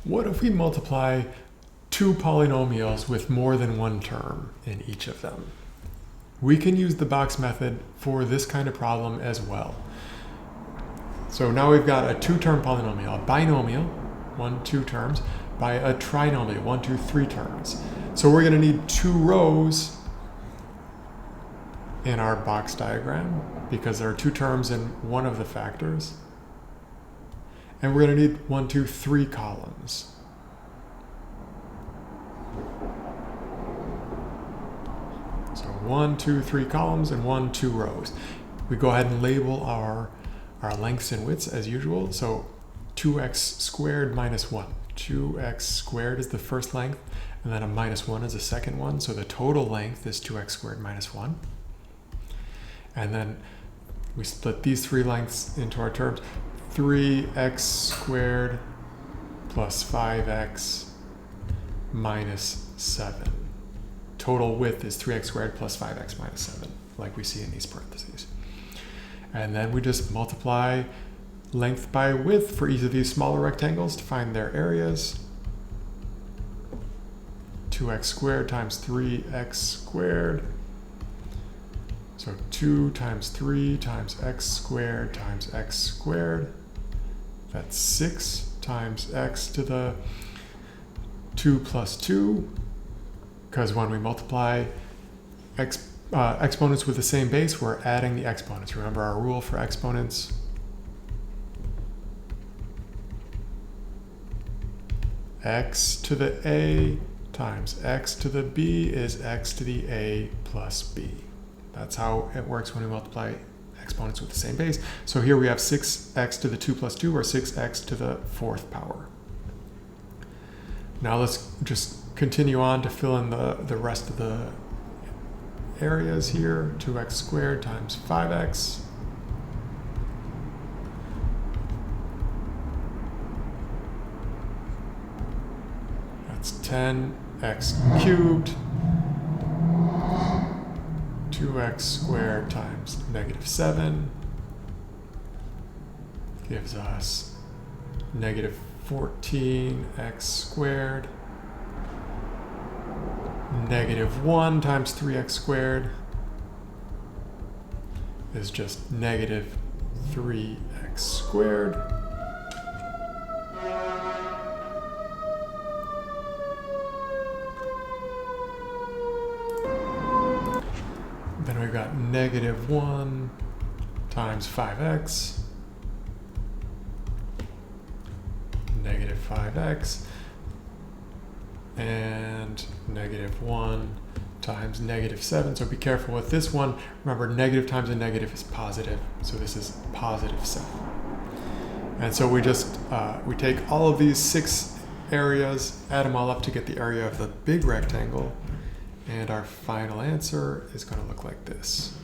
What if we multiply two polynomials with more than one term in each of them? We can use the box method for this kind of problem as well. So now we've got a two-term polynomial, a binomial, 1, 2 terms, by a trinomial, 1, 2, 3 terms. So we're going to need two rows in our box diagram because there are two terms in one of the factors. And we're going to need 1, 2, 3 columns. So 1, 2, 3 columns and 1, 2 rows. We go ahead and label our lengths and widths as usual. So 2x squared minus 1. 2x squared is the first length, and then a minus 1 is the second one. So the total length is 2x squared minus 1. And then we split these three lengths into our terms. 3x squared plus 5x minus 7. Total width is 3x squared plus 5x minus 7, like we see in these parentheses. And then we just multiply length by width for each of these smaller rectangles to find their areas. 2x squared times 3x squared. So 2 times 3 times x squared times x squared. That's 6 times x to the 2 plus 2. Because when we multiply exponents with the same base, we're adding the exponents. Remember our rule for exponents. X to the a times x to the b is x to the a plus b. That's how it works when we multiply exponents with the same base. So here we have 6x to the 2 plus 2, or 6x to the 4th power. Now let's just continue on to fill in the rest of the areas here. 2x squared times 5x. That's 10x cubed. 2x squared times negative 7 gives us negative 14x squared. Negative 1 times 3x squared is just negative 3x squared. Then we've got negative 1 times 5x, negative 5x, and negative 1 times negative 7. So be careful with this one. Remember, negative times a negative is positive. So this is positive 7. And so we just, we take all of these 6 areas, add them all up to get the area of the big rectangle. And our final answer is going to look like this.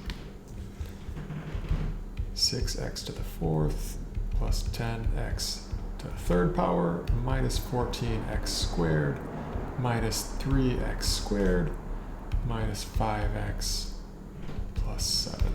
6x to the 4th plus 10x to the 3rd power minus 14x squared minus 3x squared minus 5x plus 7.